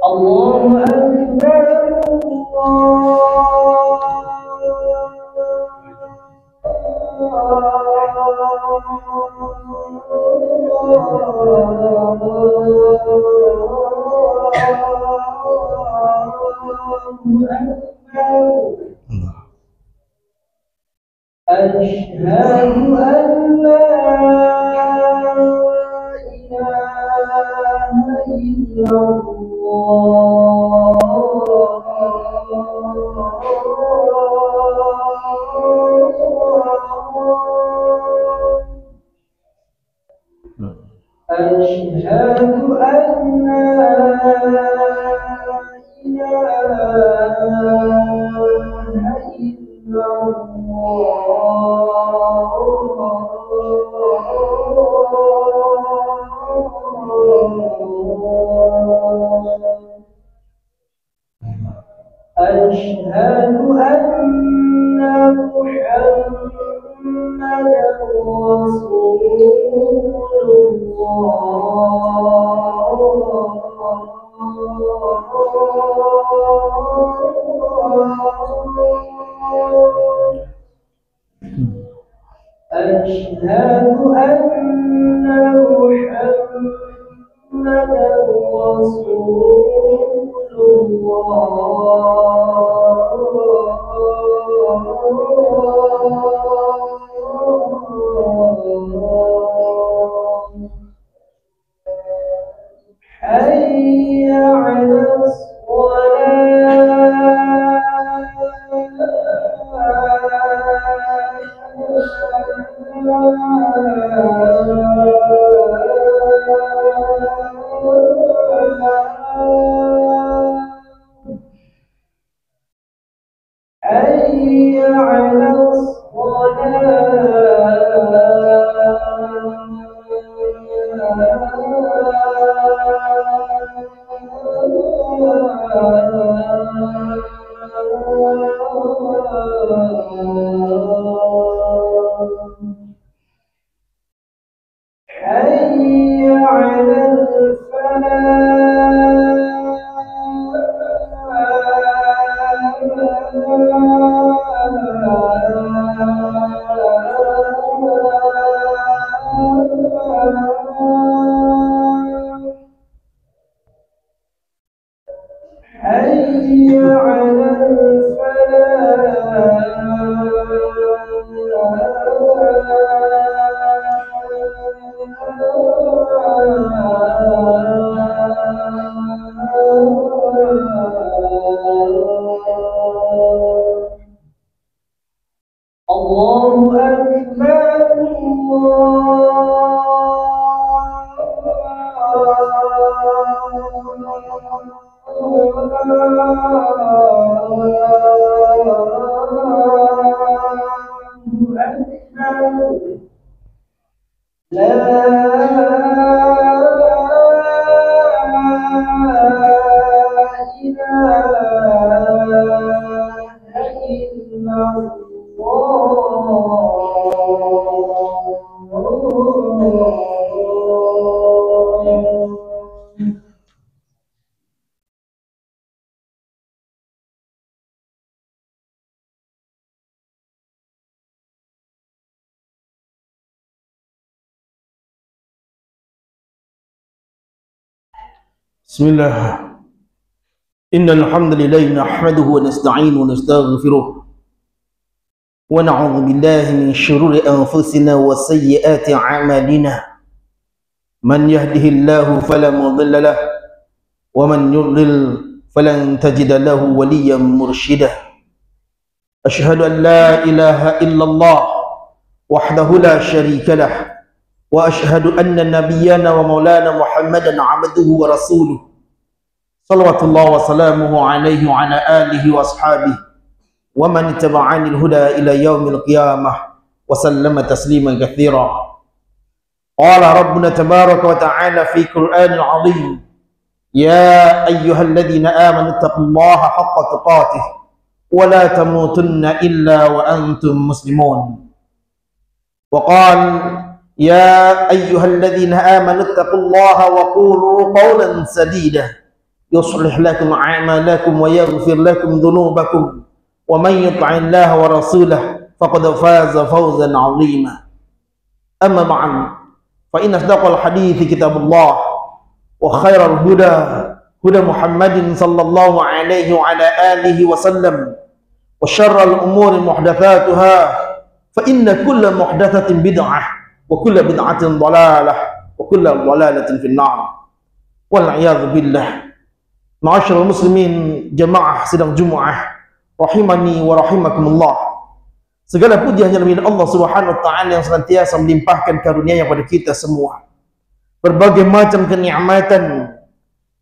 الله أكبر أشهد أن لا إله إلا الله أشهد أن لا إله إلا أشهد أن محمدا رسول الله أشهد أن محمدا رسول الله حي على حي على حي على حي على الله أكبر بسم الله إن الحمد لله نحمده ونستعينه ونستغفره ونعوذ بالله من شرور أنفسنا وسيئات أعمالنا من يهده الله فلا مضل له ومن يضلل فلن تجد له وليا مرشدا أشهد أن لا إله إلا الله وحده لا شريك له وأشهد أن نبينا ومولانا محمدا عبده ورسوله صلوات الله وسلامه عليه وعلى آله وأصحابه ومن اتبعان الهدى إلى يوم القيامة وسلم تسليما كثيرا. قال ربنا تبارك وتعالى في القرآن العظيم يا أيها الذين آمنوا اتقوا الله حق تقاته ولا تموتن إلا وأنتم مسلمون. وقال يا أيها الذين آمنوا اتقوا الله وقولوا قولا سديدا يصلح لكم أعمالكم ويغفر لكم ذنوبكم ومن يطع الله ورسوله فقد فاز فوزا عظيما. أما بعد فإن أصدق الحديث كتاب الله وخير الهدى هدى محمد صلى الله عليه وعلى آله وسلم وشر الأمور محدثاتها فإن كل محدثة بدعة وكل بدعة ضلالة وكل ضلالة في النار والعياذ بالله. Ma'asyiral muslimin jamaah sidang Jumat rahimani wa rahimakumullah. Segala puji hanya milik Allah Subhanahu wa taala yang senantiasa melimpahkan karunia-Nya pada kita semua. Berbagai macam kenikmatan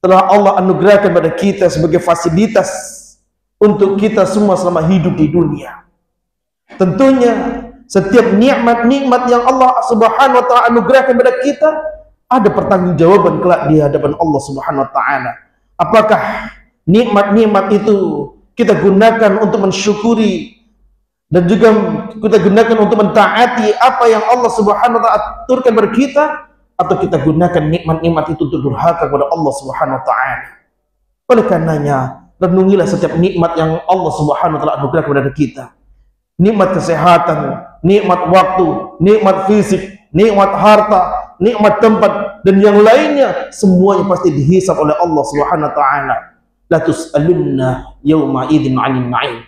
telah Allah anugerahkan pada kita sebagai fasilitas untuk kita semua selama hidup di dunia. Tentunya setiap nikmat-nikmat yang Allah Subhanahu wa taala anugerahkan kepada kita ada pertanggungjawaban kelak di hadapan Allah Subhanahu wa taala. Apakah nikmat-nikmat itu kita gunakan untuk mensyukuri dan juga kita gunakan untuk mentaati apa yang Allah Subhanahu wa taala aturkan kepada kita, atau kita gunakan nikmat-nikmat itu untuk durhaka kepada Allah Subhanahu wa taala? Oleh karenanya, renungilah setiap nikmat yang Allah Subhanahu wa taala anugerahkan kepada kita. Nikmat kesehatan, nikmat waktu, nikmat fisik, nikmat harta, nikmat tempat, dan yang lainnya semuanya pasti dihisab oleh Allah Subhanahu wa taala. La tus'alunna yawma idzin 'anil na'im.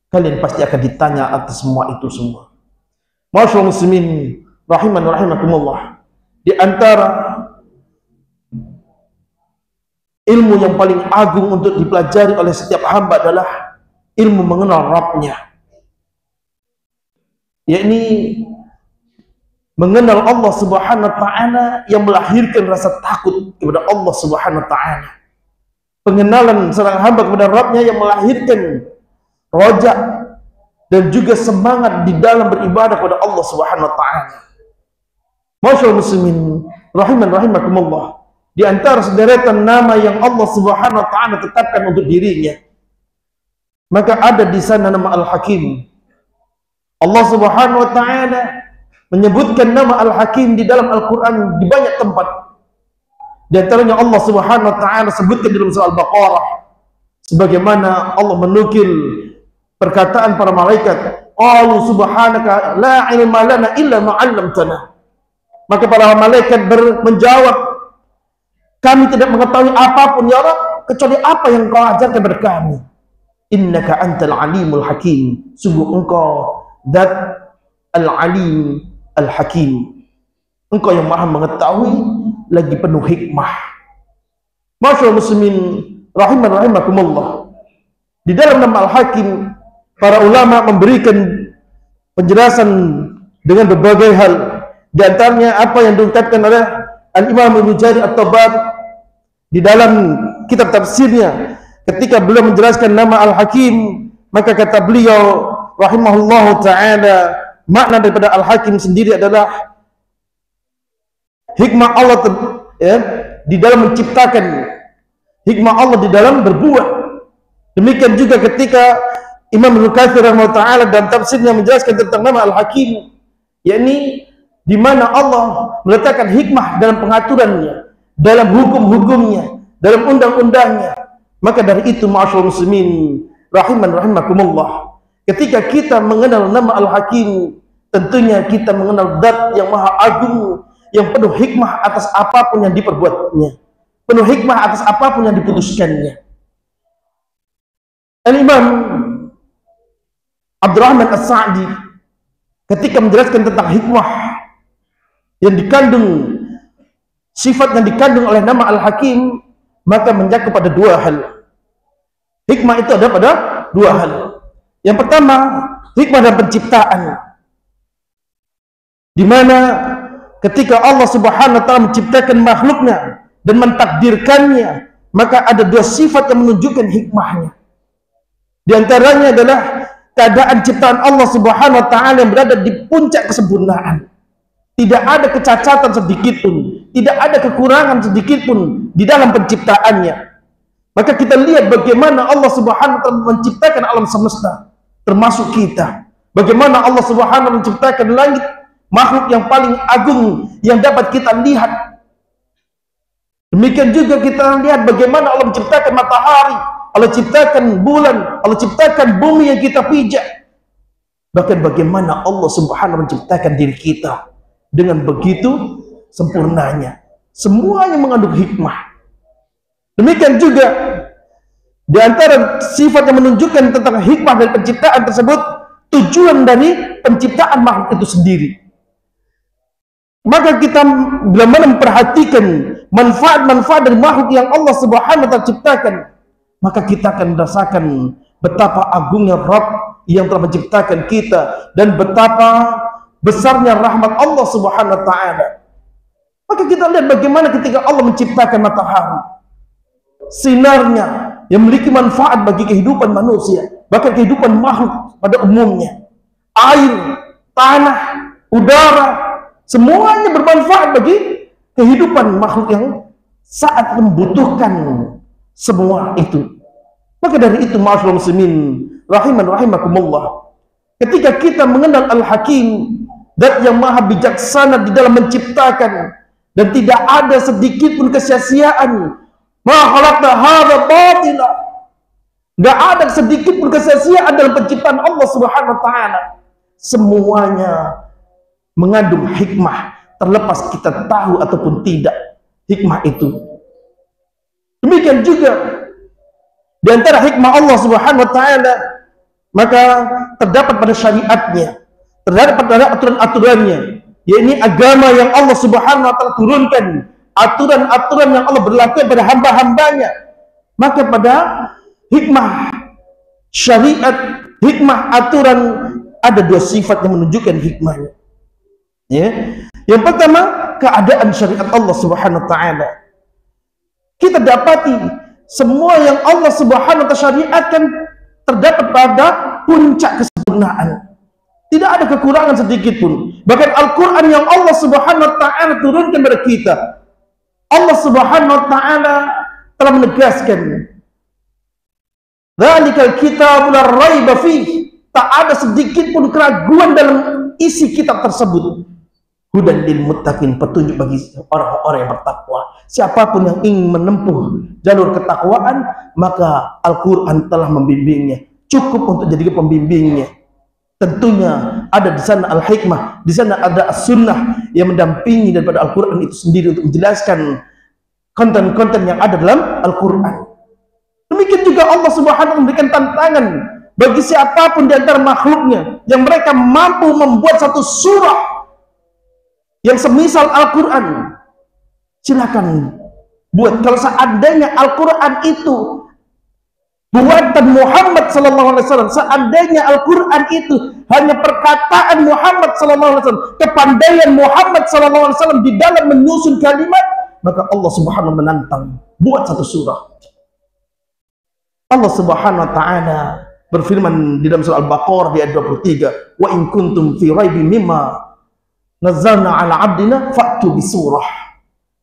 Kalian pasti akan ditanya atas semua itu semua. Ma'asyiral muslimin rahiman wa rahimakumullah. Di antara ilmu yang paling agung untuk dipelajari oleh setiap hamba adalah ilmu mengenal Rabb-Nya, yakni mengenal Allah Subhanahu wa taala yang melahirkan rasa takut kepada Allah Subhanahu wa taala. Pengenalan seorang hamba kepada Rabb-Nya yang melahirkan rojak dan juga semangat di dalam beribadah kepada Allah Subhanahu wa taala. Masyaallah muslimin rahiman rahimakumullah, di antara sederetan nama yang Allah Subhanahu wa taala tetapkan untuk dirinya, maka ada di sana nama Al-Hakim. Allah Subhanahu wa taala menyebutkan nama Al-Hakim di dalam Al-Qur'an di banyak tempat. Di antaranya Allah Subhanahu wa taala sebutkan dalam surah Al-Baqarah, sebagaimana Allah menukil perkataan para malaikat, qalu subhanaka la ilma lana illa ma 'allamtana. Maka para malaikat menjawab, kami tidak mengetahui apapun ya Rabb kecuali apa yang Kau ajarkan kepada kami. Innaka antal alimul hakim. Sungguh Engkau zat al-alim al-hakim. Engkau yang maha mengetahui lagi penuh hikmah. Masyaallah muslimin rahiman rahimakumullah. Di dalam nama Al-Hakim, para ulama memberikan penjelasan dengan berbagai hal. Di antaranya apa yang diungkapkan oleh Al-Imam Ibnu Jarir At-Tabari di dalam kitab tafsirnya, ketika beliau menjelaskan nama Al-Hakim, maka kata beliau rahimahullahu taala, makna daripada Al-Hakim sendiri adalah hikmah Allah di dalam menciptakan, hikmah Allah di dalam berbuat. Demikian juga ketika Imam Ibnu Katsir rahimahullahu taala dalam tafsirnya menjelaskan tentang nama Al-Hakim, yakni di mana Allah meletakkan hikmah dalam pengaturannya, dalam hukum-hukumnya, dalam undang-undangnya. Maka dari itu ma'asyiral muslimin rahiman rahimakumullah, ketika kita mengenal nama Al-Hakim, tentunya kita mengenal zat yang maha agung, yang penuh hikmah atas apapun yang diperbuatnya, penuh hikmah atas apapun yang diputuskannya. Al-Imam Abdurrahman As-Sa'di ketika menjelaskan tentang hikmah yang dikandung, sifat yang dikandung oleh nama Al-Hakim, maka mencakup pada dua hal. Hikmah itu ada pada dua hal. Yang pertama, hikmah dalam penciptaan, di mana ketika Allah Subhanahu wa taala menciptakan makhluknya dan mentakdirkannya, maka ada dua sifat yang menunjukkan hikmahnya. Di antaranya adalah keadaan ciptaan Allah Subhanahu wa taala yang berada di puncak kesempurnaan. Tidak ada kecacatan sedikit pun, tidak ada kekurangan sedikit pun di dalam penciptaannya. Maka kita lihat bagaimana Allah Subhanahu wa taala menciptakan alam semesta, termasuk kita. Bagaimana Allah Subhanahu wa taala menciptakan langit, makhluk yang paling agung yang dapat kita lihat. Demikian juga kita lihat bagaimana Allah menciptakan matahari, Allah ciptakan bulan, Allah ciptakan bumi yang kita pijak. Bahkan bagaimana Allah Subhanahu wa taala menciptakan diri kita dengan begitu sempurnanya. Semuanya mengandung hikmah. Demikian juga di antara sifat yang menunjukkan tentang hikmah dari penciptaan tersebut, tujuan dari penciptaan makhluk itu sendiri. Maka kita bila mana memperhatikan manfaat-manfaat dari makhluk yang Allah Subhanahu wa taala ciptakan, maka kita akan merasakan betapa agungnya Rabb yang telah menciptakan kita dan betapa besarnya rahmat Allah Subhanahu wa taala. Maka kita lihat bagaimana ketika Allah menciptakan matahari, sinarnya yang memiliki manfaat bagi kehidupan manusia, bahkan kehidupan makhluk pada umumnya. Air, tanah, udara, semuanya bermanfaat bagi kehidupan makhluk yang saat membutuhkan semua itu. Maka dari itu, ma'asyiral muslimin rahiman rahimakumullah, ketika kita mengenal Al-Hakim, zat yang maha bijaksana di dalam menciptakan, dan tidak ada sedikit pun kesia-siaan, ma khalaqna hadza batila, enggak ada sedikit pun kesia-siaan dalam penciptaan Allah Subhanahu wa taala. Semuanya mengandung hikmah, terlepas kita tahu ataupun tidak hikmah itu. Demikian juga di antara hikmah Allah Subhanahu wa taala, maka terdapat pada syariatnya, terdapat pada aturan-aturannya, yaitu agama yang Allah Subhanahu wa taala turunkan, aturan-aturan yang Allah berlaku pada hamba-hambanya. Maka pada hikmah syariat, hikmah aturan, ada dua sifat yang menunjukkan hikmahnya. Ya. Yang pertama, keadaan syariat Allah Subhanahu wa taala. Kita dapati semua yang Allah Subhanahu wa taala syariatkan terdapat pada puncak kesempurnaan. Tidak ada kekurangan sedikit pun. Bahkan Al-Quran yang Allah Subhanahu wa ta'ala turunkan kepada kita, Allah Subhanahu wa ta'ala telah menegaskan, dzalikal kitabu la raiba fihi, tak ada sedikit pun keraguan dalam isi kitab tersebut. Hudan lil muttaqin, petunjuk bagi orang-orang yang bertakwa. Siapapun yang ingin menempuh jalur ketakwaan, maka Al-Quran telah membimbingnya. Cukup untuk jadi pembimbingnya. Tentunya ada di sana al-hikmah, di sana ada as-sunnah yang mendampingi daripada Al-Quran itu sendiri untuk menjelaskan konten-konten yang ada dalam Al-Quran. Demikian juga Allah Subhanahu wa taala memberikan tantangan bagi siapapun di antara makhluknya yang mereka mampu membuat satu surah yang semisal Al-Quran. Silakan buat. Kalau seandainya Al-Quran itu buatan Muhammad sallallahu alaihi wasallam, seandainya Al-Quran itu hanya perkataan Muhammad sallallahu alaihi wasallam, kepandaian Muhammad sallallahu alaihi wasallam di dalam menyusun kalimat, maka Allah Subhanahu menantang, buat satu surah. Allah Subhanahu wa taala berfirman di dalam surah Al-Baqarah di ayat 23, wa in kuntum fi raibin mimma nazzalna ala abdina fa'tu bi surah.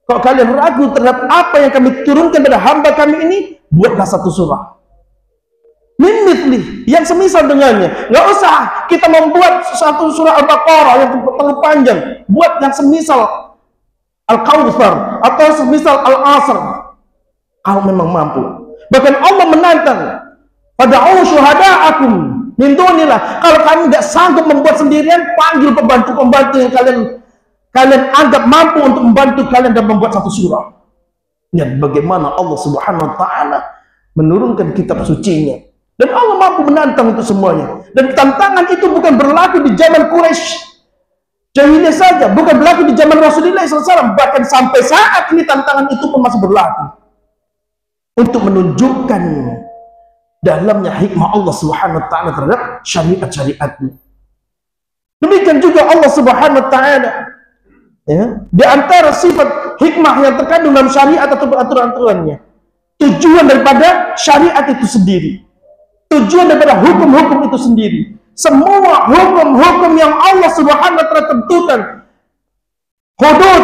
Kalau kalian ragu terhadap apa yang kami turunkan pada hamba kami ini, buatlah satu surah. Mimithli, yang semisal dengannya. Nggak usah kita membuat satu surah Al-Baqarah yang terlalu panjang. Buat yang semisal Al-Kautsar atau semisal Al-Asr, kalau memang mampu. Bahkan Allah menantang, fad'u syuhada'akum min dunillah. Kalau kami nggak sanggup membuat sendirian, panggil pembantu-pembantu yang kalian anggap mampu untuk membantu kalian dan membuat satu surah. Dan bagaimana Allah Subhanahu wa taala menurunkan kitab sucinya. Dan Allah mampu menantang untuk semuanya. Dan tantangan itu bukan berlaku di zaman Quraisy jahiliyah saja, bukan berlaku di zaman Rasulullah SAW. Bahkan sampai saat ini tantangan itu pun masih berlaku. Untuk menunjukkan dalamnya hikmah Allah Subhanahu wa taala terhadap syariat-syariatnya. Demikian juga Allah Subhanahu wa taala, ya, di antara sifat hikmah yang terkandung dalam syariat atau aturan-aturannya, tujuan daripada syariat itu sendiri, tujuan daripada hukum-hukum itu sendiri, semua hukum-hukum yang Allah Subhanahu wa taala tentukan, hudud,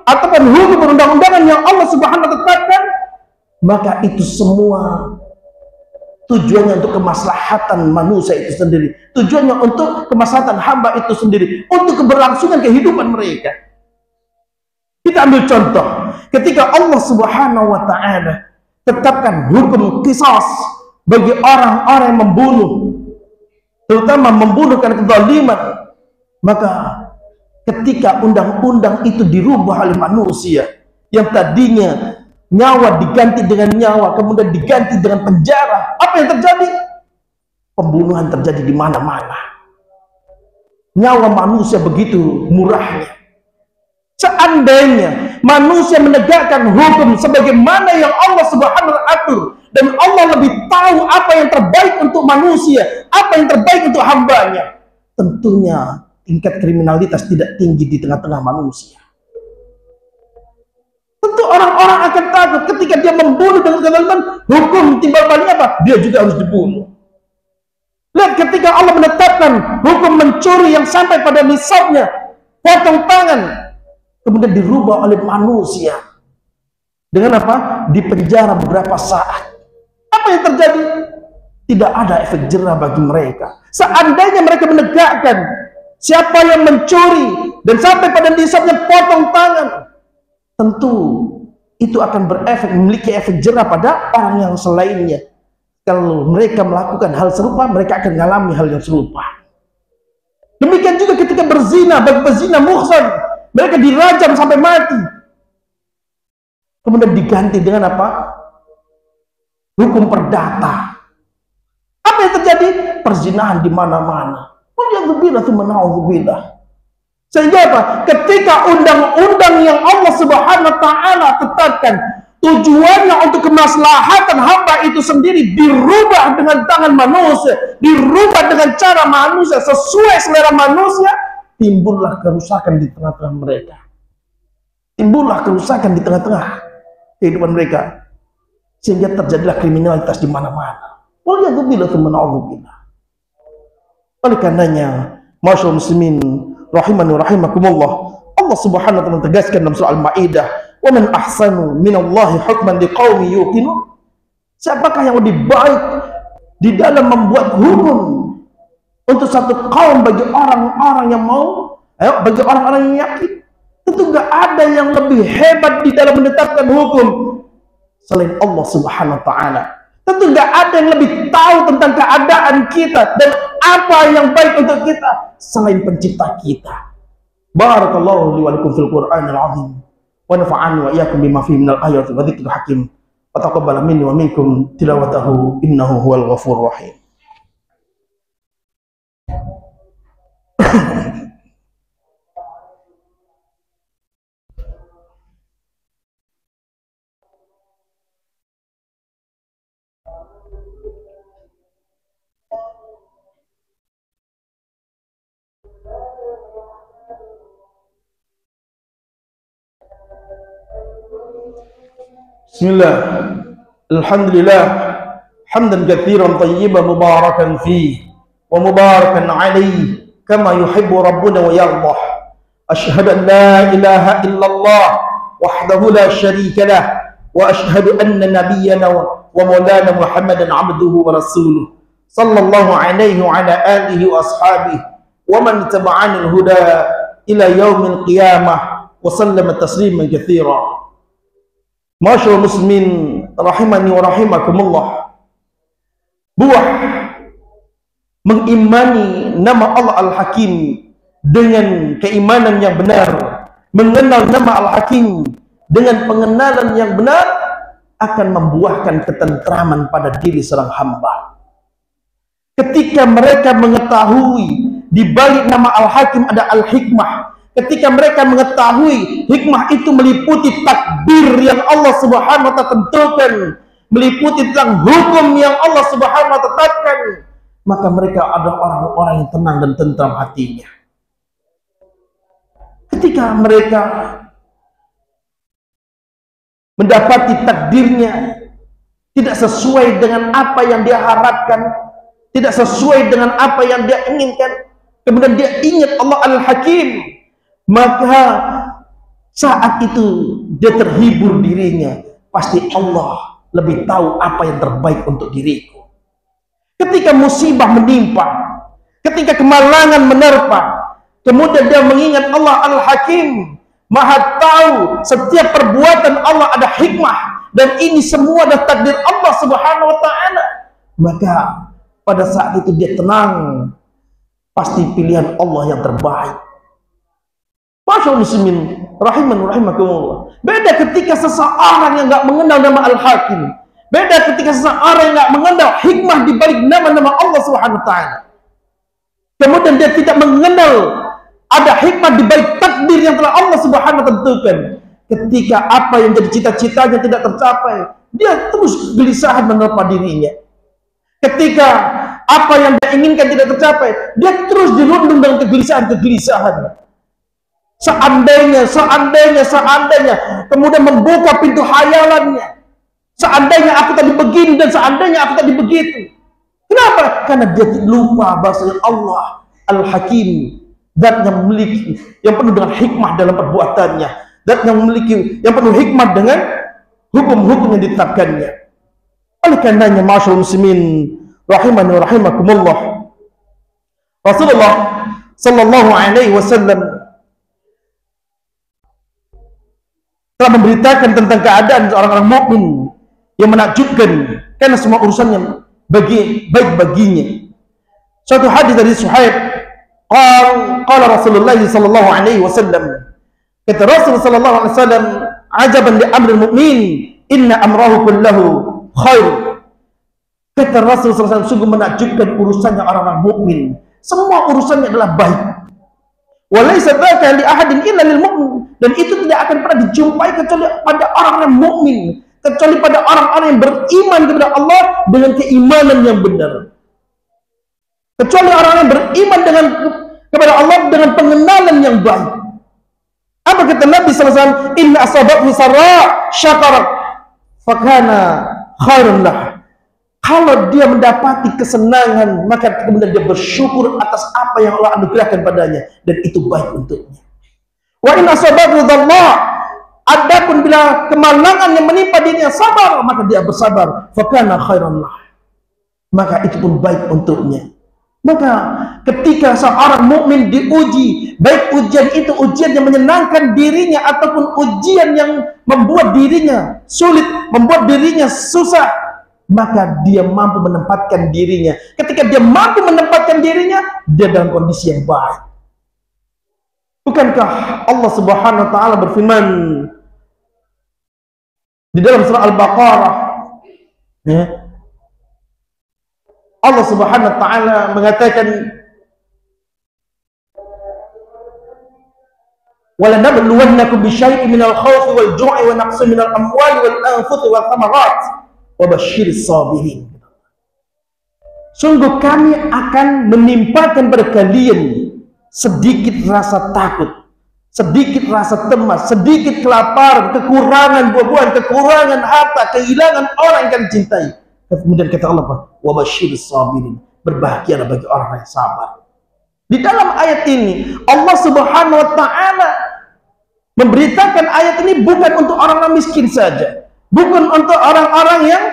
ataupun hukum perundang-undangan yang Allah Subhanahu wa Ta'ala tetapkan, maka itu semua tujuannya untuk kemaslahatan manusia itu sendiri, tujuannya untuk kemaslahatan hamba itu sendiri, untuk keberlangsungan kehidupan mereka. Kita ambil contoh, ketika Allah Subhanahu wa Ta'ala tetapkan hukum qisas bagi orang-orang yang membunuh, terutama membunuh karena kezaliman, maka ketika undang-undang itu dirubah oleh manusia, yang tadinya nyawa diganti dengan nyawa, kemudian diganti dengan penjara, apa yang terjadi? Pembunuhan terjadi di mana-mana. Nyawa manusia begitu murahnya. Seandainya manusia menegakkan hukum sebagaimana yang Allah Subhanahu wa Ta'ala atur, dan Allah lebih tahu apa yang terbaik untuk manusia, apa yang terbaik untuk hambanya, tentunya tingkat kriminalitas tidak tinggi di tengah-tengah manusia. Tentu orang-orang akan takut ketika dia membunuh dengan kezaliman, hukum timbal baliknya apa? Dia juga harus dibunuh. Lihat ketika Allah menetapkan hukum mencuri yang sampai pada nisabnya, potong tangan, kemudian dirubah oleh manusia dengan apa? Dipenjara beberapa saat. Apa yang terjadi? Tidak ada efek jerah bagi mereka. Seandainya mereka menegakkan siapa yang mencuri dan sampai pada nisabnya potong tangan, tentu itu akan berefek, memiliki efek jerah pada orang yang selainnya. Kalau mereka melakukan hal serupa, mereka akan mengalami hal yang serupa. Demikian juga ketika berzina, bagi pezina muhsan, mereka dirajam sampai mati. Kemudian diganti dengan apa? Hukum perdata. Apa yang terjadi? Perzinahan di mana-mana. Sehingga apa? Ketika undang-undang yang Allah Subhanahu wa Ta'ala tetapkan, tujuannya untuk kemaslahatan hamba itu sendiri dirubah dengan tangan manusia, dirubah dengan cara manusia, sesuai selera manusia, timbullah kerusakan di tengah-tengah mereka. Timbullah kerusakan di tengah-tengah kehidupan mereka, sehingga terjadilah kriminalitas di mana-mana. Oleh karenanya, masyaallah muslimin rahimani wa rahimakumullah, Allah Subhanahu wa Ta'ala tegaskan dalam surah Al-Maidah, "Wa man ahsanu minallahi hukman liqaumin yuqinun." Siapakah yang lebih baik di dalam membuat hukum untuk satu kaum bagi orang-orang yang mau, bagi orang-orang yang yakin? Tentu nggak ada yang lebih hebat di dalam menetapkan hukum selain Allah Subhanahu wa Ta'ala. Tentu nggak ada yang lebih tahu tentang keadaan kita dan apa yang baik untuk kita selain pencipta kita. Barakallahu li wa lakum fil Qur'anil azim wa nafa'ani wa iyyakum bima fihi minal ayati wa dzikril hakim wa taqabbal minni wa minkum tilawatahu innahu huwal ghafurur rahim. Bismillah, alhamdulillah, hamdan katsiran tayyiban mubarakan fihi wa mubarakan alaihi kama yuhibbu rabbuna wa yardah. Asyhadu an la ilaha illallah wahdahu la syarika lah wa asyhadu anna nabiyyana wa maulana Muhammadan abduhu wa rasuluh sallallahu alaihi wa ala alihi wa ashabihi wa man tabi'ani al-huda ila yaumil qiyamah wa sallama tasliman katsira. Masyaallah muslimin rahimani wa rahimakumullah, buah mengimani nama Allah Al-Hakim dengan keimanan yang benar, mengenal nama Al-Hakim dengan pengenalan yang benar, akan membuahkan ketentraman pada diri seorang hamba. Ketika mereka mengetahui di balik nama Al-Hakim ada Al-Hikmah, ketika mereka mengetahui hikmah itu meliputi takdir yang Allah Subhanahu wa Ta'ala tentukan, meliputi tentang hukum yang Allah Subhanahu wa Ta'ala tetapkan, maka mereka adalah orang-orang yang tenang dan tentram hatinya. Ketika mereka mendapati takdirnya tidak sesuai dengan apa yang dia harapkan, tidak sesuai dengan apa yang dia inginkan, kemudian dia ingat Allah Al-Hakim, maka Saat itu dia terhibur dirinya, pasti Allah lebih tahu apa yang terbaik untuk diriku. Ketika musibah menimpa, ketika kemalangan menerpa, kemudian dia mengingat Allah Al-Hakim, Maha tahu setiap perbuatan Allah ada hikmah, dan ini semua adalah takdir Allah Subhanahu wa taala. Maka pada saat itu dia tenang, pasti pilihan Allah yang terbaik. Masya muslimin rahiman rahimakumullah. Beda ketika seseorang yang nggak mengenal nama Al-Hakim, beda ketika seseorang yang nggak mengenal hikmah di balik nama-nama Allah Subhanahu wa taala. Kemudian dia tidak mengenal ada hikmah di balik takdir yang telah Allah Subhanahu wa taala tentukan. Ketika apa yang jadi cita-citanya tidak tercapai, dia terus gelisahan menerpa dirinya. Ketika apa yang dia inginkan tidak tercapai, dia terus dirundung dengan kegelisahan-kegelisahan. Seandainya, kemudian membuka pintu hayalannya. Seandainya aku tadi begini dan seandainya aku tadi begitu. Kenapa? Karena dia lupa bahasanya Allah Al-Hakim, zat yang memiliki, yang penuh dengan hikmah dalam perbuatannya, zat yang memiliki, yang penuh hikmah dengan hukum-hukum yang ditetapkannya. Oleh karenanya, masyaallah muslimin rahimani wa rahimakumullah, Rasulullah sallallahu alaihi wasallam telah memberitakan tentang keadaan orang-orang mukmin yang menakjubkan karena semua urusannya baik baginya. Suatu hadis dari Suhaib, qala Rasulullah sallallahu alaihi wasallam, kata Rasul sallallahu alaihi wasallam, ajaban li amril mu'min, inna amrahu kullahu khair. Kata Rasul sallallahu alaihi wasallam, sungguh menakjubkan urusannya orang-orang mukmin, semua urusannya adalah baik. Walaysa dzaka li ahadin illa lil mu'min, dan itu tidak akan pernah dijumpai kecuali pada orang-orang mukmin, kecuali pada orang-orang yang beriman kepada Allah dengan keimanan yang benar. Kecuali orang yang beriman kepada Allah dengan pengenalan yang baik. Apa kata Nabi sallallahu alaihi wasallam? Inna asabathu sarra syakara fakana khairun lah. Kalau dia mendapati kesenangan, maka kemudian dia bersyukur atas apa yang Allah anugerahkan padanya, dan itu baik untuknya. Wa in asabathu dhallah, adapun bila kemalangan yang menimpa dirinya, sabar, maka dia bersabar, fakana khairan lah, maka itu pun baik untuknya. Maka ketika seorang mukmin diuji, baik ujian itu ujian yang menyenangkan dirinya ataupun ujian yang membuat dirinya sulit, membuat dirinya susah, maka dia mampu menempatkan dirinya. Ketika dia mampu menempatkan dirinya, dia dalam kondisi yang baik. Bukankah Allah Subhanahu wa taala berfirman di dalam surah Al-Baqarah, ya, Allah Subhanahu wa taala mengatakan, wala nabluwannakum bisyai'in minal khawfi wal ju'i wa naqsin minal amwali wal anfusi wal thamarat wa basyiris sabirin. Sungguh kami akan menimpakan pada kalian sedikit rasa takut, sedikit rasa cemas, sedikit kelaparan, kekurangan buah-buahan, kekurangan harta, kehilangan orang yang kalian cintai. Kemudian kata Allah, wa basyiris sabirin, berbahagialah bagi orang yang sabar. Di dalam ayat ini Allah Subhanahu wa taala memberitakan ayat ini bukan untuk orang-orang miskin saja, bukan untuk orang-orang yang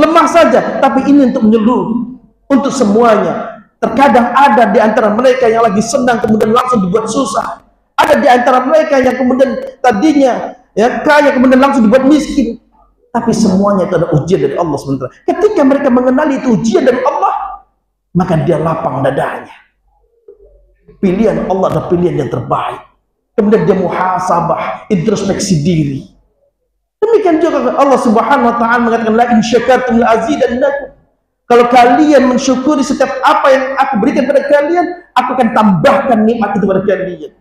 lemah saja, tapi ini untuk menyeluruh, untuk semuanya. Terkadang ada di antara mereka yang lagi senang kemudian langsung dibuat susah. Ada di antara mereka yang kemudian tadinya kaya kemudian langsung dibuat miskin. Tapi semuanya itu ada ujian dari Allah sebentar. Ketika mereka mengenali itu ujian dari Allah, maka dia lapang dadanya. Pilihan Allah adalah pilihan yang terbaik. Kemudian dia muhasabah, introspeksi diri. Demikian juga Allah Subhanahu wa taala mengatakan, la in syakartum la azidannakum. Kalau kalian mensyukuri setiap apa yang aku berikan pada kalian, aku akan tambahkan nikmat itu pada kalian.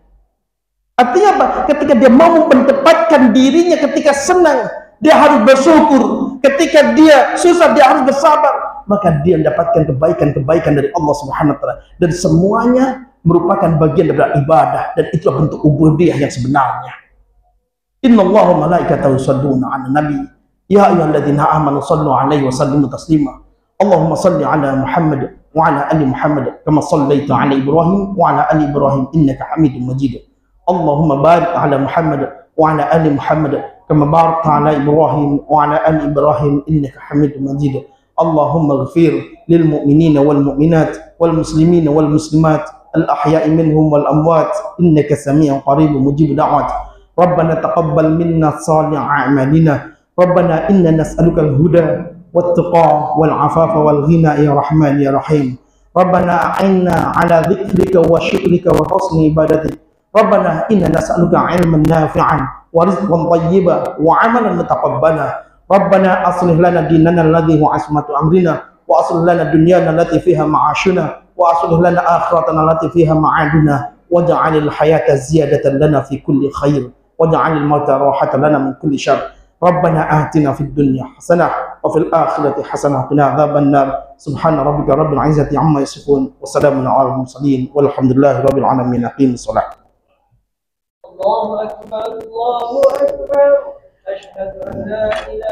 Artinya apa? Ketika dia mau menempatkan dirinya, ketika senang dia harus bersyukur, ketika dia susah dia harus bersabar, maka dia mendapatkan kebaikan-kebaikan dari Allah Subhanahu wa taala, dan semuanya merupakan bagian dari ibadah, dan itulah bentuk ubudiyah yang sebenarnya. Innallaha wa malaikatahu yusholluna 'alan nabi ya ayyuhalladzina amanu shallu 'alaihi wa sallimu taslima. Allahumma salli 'ala Muhammad wa 'ala ali Muhammad kama shallaita 'ala Ibrahim wa 'ala ali Ibrahim innaka Hamidum Majid. Allahumma barik ala Muhammad wa ala ali Muhammad kama barakta ala Ibrahim wa ala ali Ibrahim innaka Hamidum Majid. Allahumma ighfir lil mu'minina wal mu'minat wal muslimina wal muslimat al ahya'i minhum wal amwat innaka sami'un qaribun mujib da'wat. Rabbana taqabbal minna salih a'malina. Rabbana inna nas'aluka al-huda wat-tuqa wal 'afafa wal ghina ya Rahman ya Rahim. Rabbana a'inna 'ala dzikrika wa syukrika wa husni ibadatik. Rabbana inna nas'aluka 'ilman nafi'an wa rizqan thayyiban wa 'amalan mutaqabbala. Rabbana aslih lana dinana alladhi huwa 'ismatu amrina wa aslih lana dunyana allati fiha ma'ashuna wa aslih lana akhiratana allati fiha ma'aduna waj'alil hayata ziyadatan lana fi kulli khair waj'alil mauta rahatan lana min kulli syarr. Rabbana atina fid dunya hasanah wa fil akhirati hasanah wa qina adzabannar. Subhana rabbika rabbil izzati amma yasifun wa salamun 'alal mursalin walhamdulillahi rabbil alamin. Aqimus shalah. Allahu akbar, Allahu akbar. Asyhadu an la ilaha